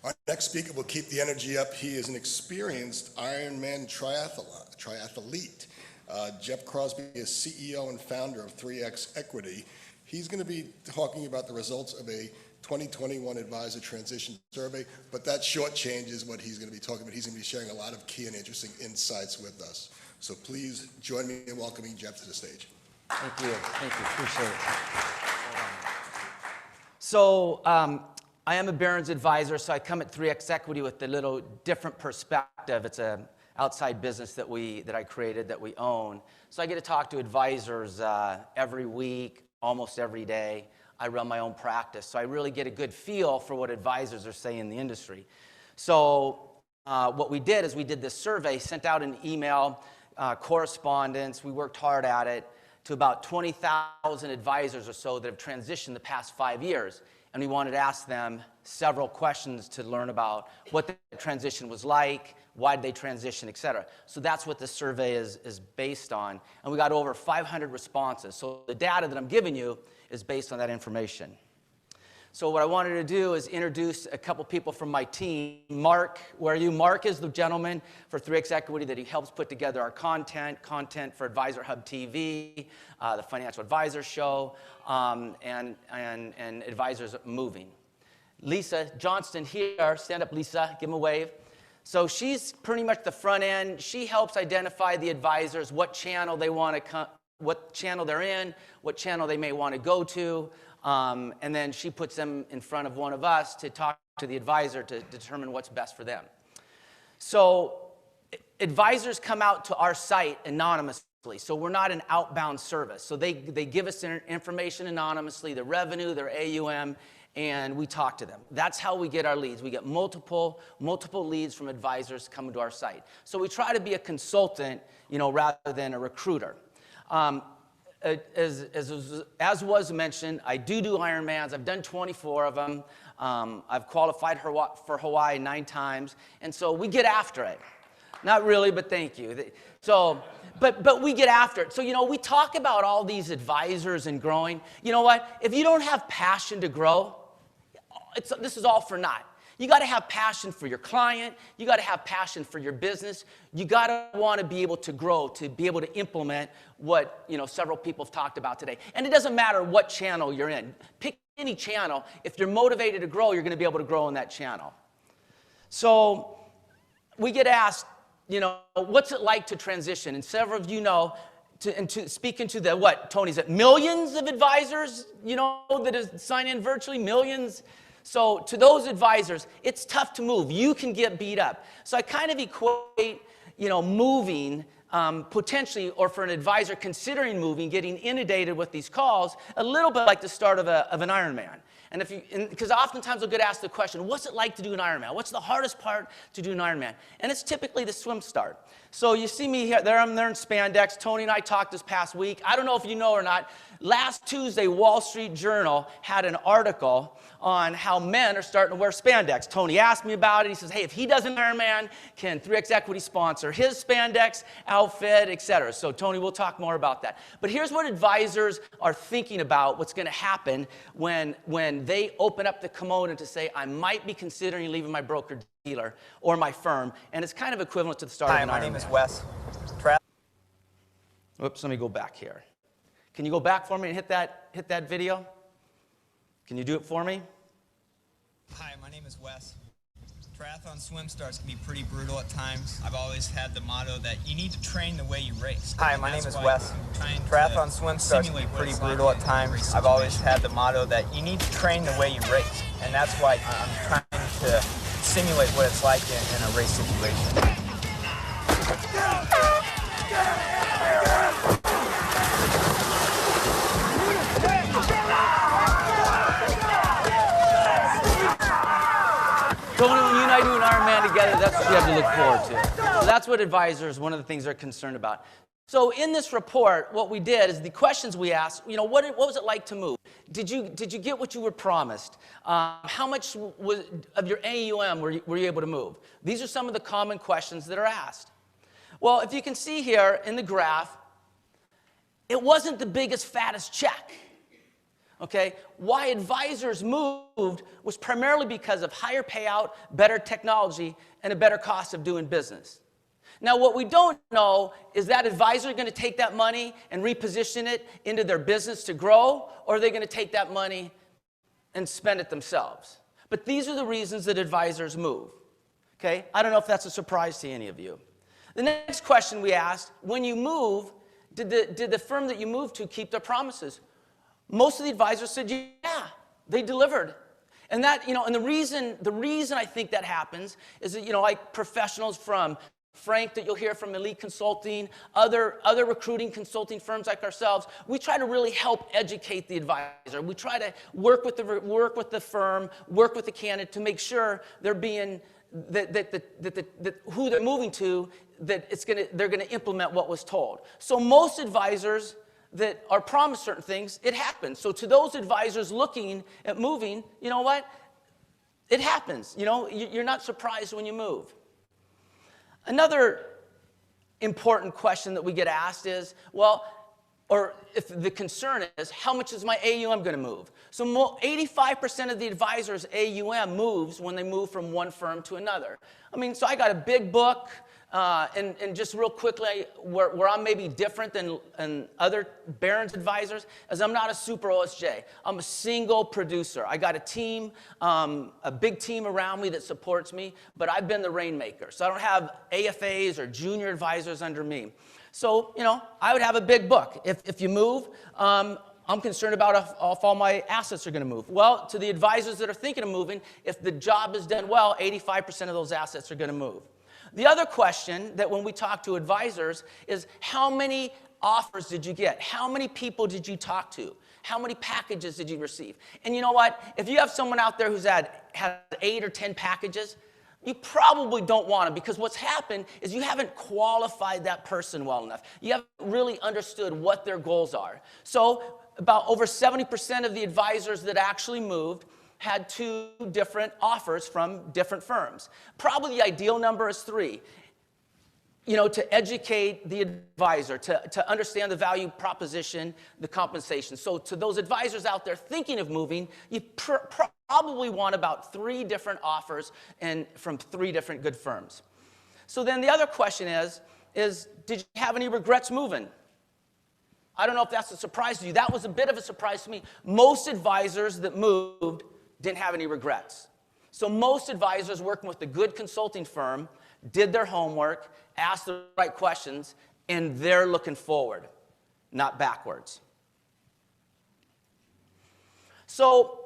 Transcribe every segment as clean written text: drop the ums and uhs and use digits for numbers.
Our next speaker will keep the energy up. He is an experienced Ironman triathlete. Jeff Crosby is CEO and founder of 3X Equity. He's going to be talking about the results of a 2021 Advisor Transition Survey, but that shortchanges what he's going to be talking about. He's going to be sharing a lot of key and interesting insights with us. So please join me in welcoming Jeff to the stage. Thank you, appreciate it. So I am a Barron's advisor, so I come at 3X Equity with a little different perspective. It's an outside business that I created, that we own. So I get to talk to advisors every week, almost every day. I run my own practice, so I really get a good feel for what advisors are saying in the industry. So what we did is we did this survey, sent out an email, correspondence. We worked hard at it to about 20,000 advisors or so that have transitioned the past 5 years. And we wanted to ask them several questions to learn about what the transition was like, why did they transition, et cetera. So that's what the survey is based on. And we got over 500 responses. So the data that I'm giving you is based on that information. So what I wanted to do is introduce a couple people from my team. Mark, where are you? Mark is the gentleman for 3X Equity that he helps put together our content for AdvisorHub TV, the Financial Advisor Show, and Advisors Moving. Lisa Johnston here, stand up Lisa, give him a wave. So she's pretty much the front end. She helps identify the advisors, what channel they want to what channel they're in, what channel they may want to go to, and then she puts them in front of one of us to talk to the advisor to determine what's best for them. So advisors come out to our site anonymously, so we're not an outbound service. So they give us their information anonymously, their revenue, their AUM, and we talk to them. That's how we get our leads. We get multiple leads from advisors coming to our site. So we try to be a consultant, rather than a recruiter. As was mentioned, I do Ironmans. I've done 24 of them. I've qualified for Hawaii 9 times, and so we get after it. Not really, but thank you. So, but we get after it. So, we talk about all these advisors and growing. You know what? If you don't have passion to grow, this is all for naught. You got to have passion for your client. You got to have passion for your business. You got to want to be able to grow, to be able to implement what several people have talked about today. And it doesn't matter what channel you're in. Pick any channel. If you're motivated to grow, you're going to be able to grow in that channel. So we get asked, what's it like to transition? And several of you know, speaking to the what, Tony, is it millions of advisors, that is sign in virtually, millions? So to those advisors, it's tough to move. You can get beat up. So I kind of equate, moving potentially, or for an advisor considering moving, getting inundated with these calls, a little bit like the start of an Ironman. And because oftentimes we'll get asked the question, what's it like to do an Ironman? What's the hardest part to do an Ironman? And it's typically the swim start. So you see me here, I'm there in spandex. Tony and I talked this past week. I don't know if you know or not, last Tuesday, Wall Street Journal had an article on how men are starting to wear spandex. Tony asked me about it. He says, hey, if he does an Ironman, can 3X Equity sponsor his spandex outfit, et cetera. So Tony, we'll talk more about that. But here's what advisors are thinking about what's going to happen when they open up the kimono to say, I might be considering leaving my broker-dealer or my firm. And it's kind of equivalent to the start of an Ironman. Hi, my name is Wes. Oops, let me go back here. Can you go back for me and hit that video? Can you do it for me? Hi, my name is Wes. Triathlon swim starts can be pretty brutal at times. I've always had the motto that you need to train the way you race. Hi, my name is Wes. Triathlon swim starts can be pretty brutal at times. I've always had the motto that you need to train the way you race. And that's why I'm trying to simulate what it's like in a race situation. Tony, when you and I do an Ironman together, that's what you have to look forward to. So that's what advisors, one of the things they're concerned about. So in this report, what we did is the questions we asked, what was it like to move? Did you get what you were promised? How much of your AUM were you able to move? These are some of the common questions that are asked. Well, if you can see here in the graph, it wasn't the biggest, fattest check. Okay? Why advisors moved was primarily because of higher payout, better technology, and a better cost of doing business. Now, what we don't know is that advisor going to take that money and reposition it into their business to grow, or are they going to take that money and spend it themselves? But these are the reasons that advisors move. Okay? I don't know if that's a surprise to any of you. The next question we asked, when you move, did the firm that you moved to keep their promises? Most of the advisors said, yeah, they delivered. And that, and the reason I think that happens is that, like professionals from Frank that you'll hear from Elite Consulting, other recruiting consulting firms like ourselves, we try to really help educate the advisor. We try to work with the firm, work with the candidate to make sure they're being, that who they're moving to, that they're gonna implement what was told. So most advisors that are promised certain things, it happens. So to those advisors looking at moving, you know what? It happens. You're not surprised when you move. Another important question that we get asked is, or if the concern is, how much is my AUM going to move? So 85% of the advisors' AUM moves when they move from one firm to another. So I got a big book, and just real quickly, where I'm maybe different than other Barron's advisors, is I'm not a super OSJ. I'm a single producer. I got a team, a big team around me that supports me, but I've been the rainmaker. So I don't have AFAs or junior advisors under me. So, I would have a big book. If you move, I'm concerned about if all my assets are going to move. Well, to the advisors that are thinking of moving, if the job is done well, 85% of those assets are going to move. The other question that when we talk to advisors is, how many offers did you get? How many people did you talk to? How many packages did you receive? And you know what? If you have someone out there who's had 8 or 10 packages, you probably don't want them, because what's happened is you haven't qualified that person well enough. You haven't really understood what their goals are. So about over 70% of the advisors that actually moved had 2 different offers from different firms. Probably the ideal number is 3. To educate the advisor, to understand the value proposition, the compensation. So to those advisors out there thinking of moving, you probably want about 3 different offers and from 3 different good firms. So then the other question is did you have any regrets moving? I don't know if that's a surprise to you. That was a bit of a surprise to me. Most advisors that moved didn't have any regrets. So most advisors working with a good consulting firm did their homework, asked the right questions, and they're looking forward, not backwards. So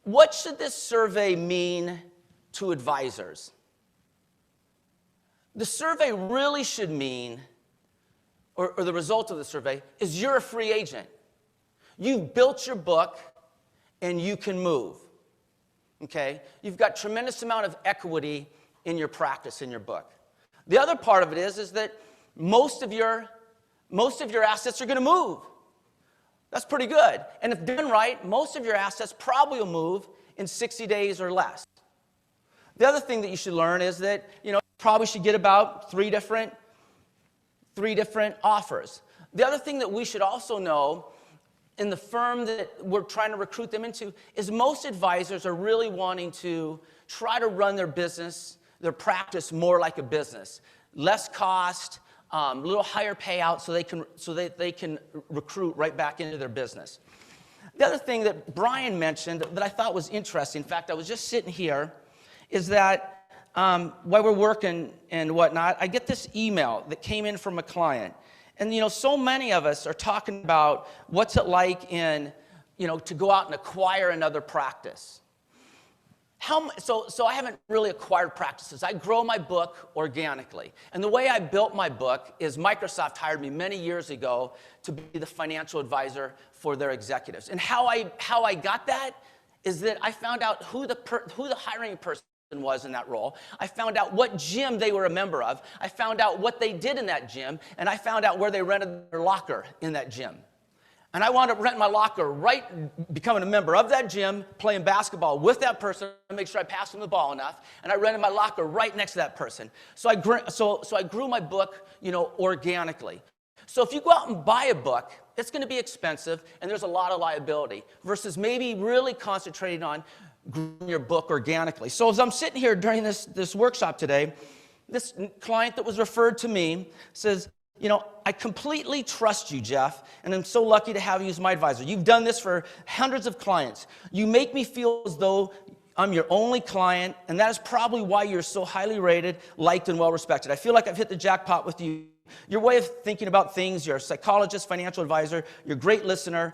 what should this survey mean to advisors? The survey really should mean, or the result of the survey, is you're a free agent. You've built your book, and you can move. Okay? You've got tremendous amount of equity in your practice, in your book. The other part of it is that most of your assets are going to move. That's pretty good. And if done right, most of your assets probably will move in 60 days or less. The other thing that you should learn is that, you probably should get about 3 different offers. The other thing that we should also know in the firm that we're trying to recruit them into is most advisors are really wanting to try to run their business, their practice more like a business. Less cost, a little higher payout so they can recruit right back into their business. The other thing that Brian mentioned that I thought was interesting, in fact, I was just sitting here, is that while we're working and whatnot, I get this email that came in from a client. And, so many of us are talking about what's it like to go out and acquire another practice. So I haven't really acquired practices. I grow my book organically. And the way I built my book is Microsoft hired me many years ago to be the financial advisor for their executives. And how I got that is that I found out who the hiring person was in that role. I found out what gym they were a member of. I found out what they did in that gym, and I found out where they rented their locker in that gym. And I wound up renting my locker becoming a member of that gym, playing basketball with that person to make sure I passed them the ball enough. And I rented my locker right next to that person. So I grew my book, organically. So if you go out and buy a book, it's going to be expensive, and there's a lot of liability, versus maybe really concentrating on growing your book organically. So as I'm sitting here during this workshop today, this client that was referred to me says, you know, I completely trust you, Jeff, and I'm so lucky to have you as my advisor. You've done this for hundreds of clients. You make me feel as though I'm your only client, and that is probably why you're so highly rated, liked, and well-respected. I feel like I've hit the jackpot with you. Your way of thinking about things, you're a psychologist, financial advisor, you're a great listener,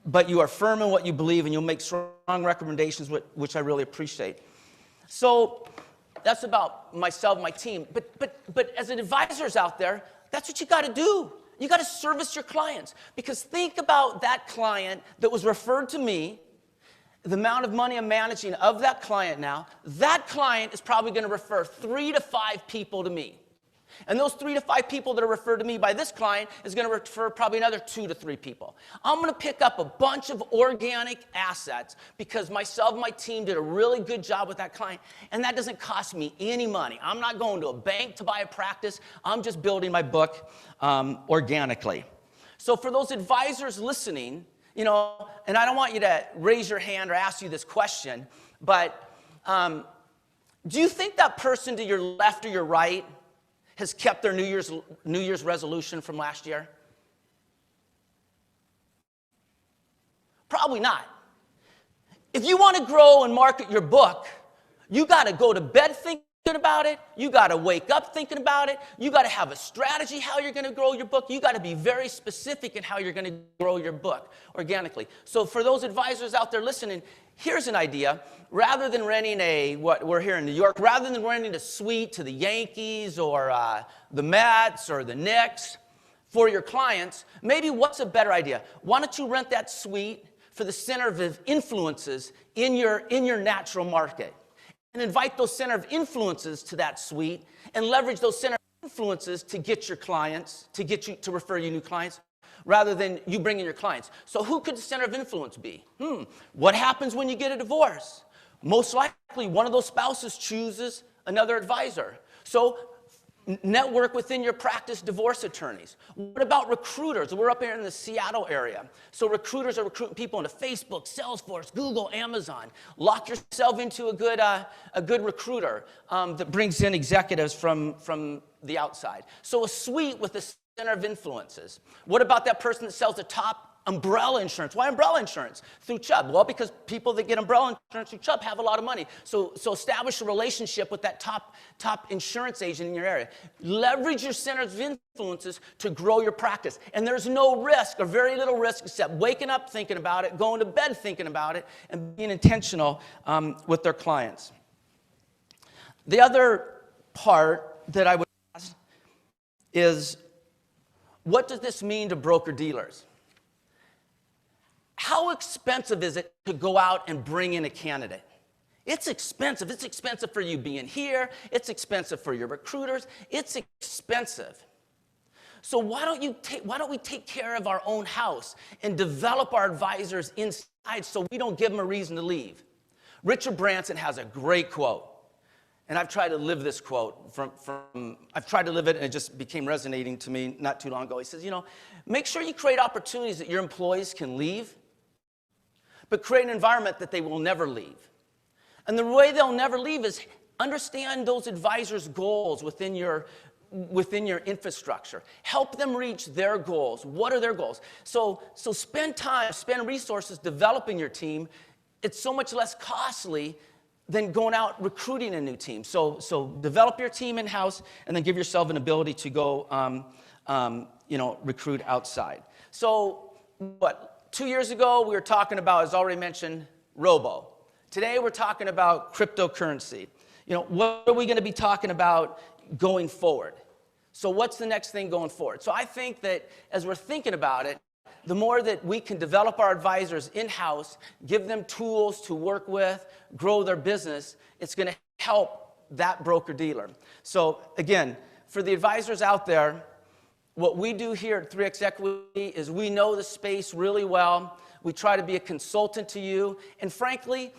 but you are firm in what you believe, and you'll make strong recommendations, which I really appreciate. So that's about myself, my team. But as an advisors out there, that's what you got to do. You got to service your clients. Because think about that client that was referred to me, the amount of money I'm managing of that client now. That client is probably going to refer 3 to 5 people to me. And those 3 to 5 people that are referred to me by this client is going to refer probably another 2 to 3 people. I'm going to pick up a bunch of organic assets because myself and my team did a really good job with that client, and that doesn't cost me any money. I'm not going to a bank to buy a practice. I'm just building my book organically. So for those advisors listening, you know, and I don't want you to raise your hand or ask you this question, but do you think that person to your left or your right has kept their New Year's resolution from last year? Probably not. If you want to grow and market your book, you got to go to bed thinking about it. You got to wake up thinking about it. You got to have a strategy how you're going to grow your book. You got to be very specific in how you're going to grow your book organically. So for those advisors out there listening, here's an idea. Rather than renting what we're here in New York, rather than renting a suite to the Yankees or the Mets or the Knicks for your clients, maybe what's a better idea? Why don't you rent that suite for the center of influences in your natural market? And invite those center of influences to that suite and leverage those center of influences to get your clients, to refer you new clients, rather than you bringing your clients. So who could the center of influence be? What happens when you get a divorce? Most likely one of those spouses chooses another advisor. So network within your practice divorce attorneys. What about recruiters? We're up here in the Seattle area. So recruiters are recruiting people into Facebook, Salesforce, Google, Amazon. Lock yourself into a good recruiter that brings in executives from the outside. So a suite with a center of influences. What about that person that sells the top umbrella insurance? Why umbrella insurance? Through Chubb. Well, because people that get umbrella insurance through Chubb have a lot of money. So establish a relationship with that top insurance agent in your area. Leverage your centers of influences to grow your practice. And there's no risk or very little risk except waking up thinking about it, going to bed thinking about it, and being intentional with their clients. The other part that I would ask is, what does this mean to broker-dealers? How expensive is it to go out and bring in a candidate? It's expensive. It's expensive for you being here. It's expensive for your recruiters. It's expensive. So why don't we take care of our own house and develop our advisors inside so we don't give them a reason to leave? Richard Branson has a great quote. And I've tried to live this quote I've tried to live it, and it just became resonating to me not too long ago. He says, make sure you create opportunities that your employees can leave, but create an environment that they will never leave. And the way they'll never leave is understand those advisors' goals within your infrastructure. Help them reach their goals. What are their goals? So spend resources developing your team. It's so much less costly than going out recruiting a new team. So develop your team in-house and then give yourself an ability to go recruit outside. So 2 years ago, we were talking about, as already mentioned, robo. Today, we're talking about cryptocurrency. What are we going to be talking about going forward? So what's the next thing going forward? So I think that as we're thinking about it, the more that we can develop our advisors in-house, give them tools to work with, grow their business, it's going to help that broker-dealer. So again, for the advisors out there, what we do here at 3X Equity is we know the space really well. We try to be a consultant to you. And frankly,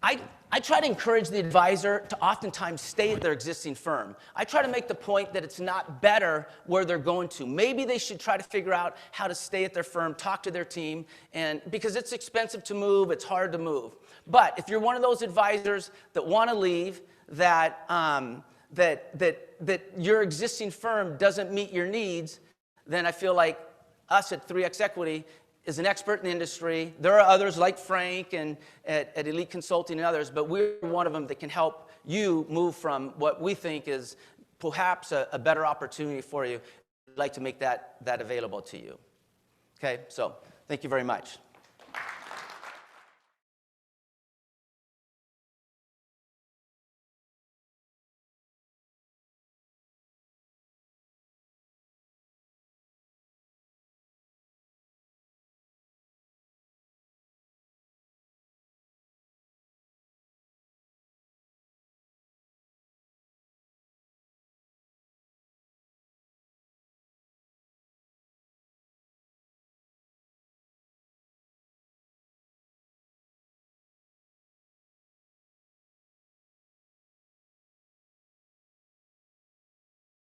I try to encourage the advisor to oftentimes stay at their existing firm. I try to make the point that it's not better where they're going to. Maybe they should try to figure out how to stay at their firm, talk to their team, and because it's expensive to move, it's hard to move. But if you're one of those advisors that want to leave, that your existing firm doesn't meet your needs, then I feel like us at 3X Equity is an expert in the industry. There are others like Frank and at Elite Consulting and others, but we're one of them that can help you move from what we think is perhaps a better opportunity for you. We'd like to make that available to you. Okay, so thank you very much.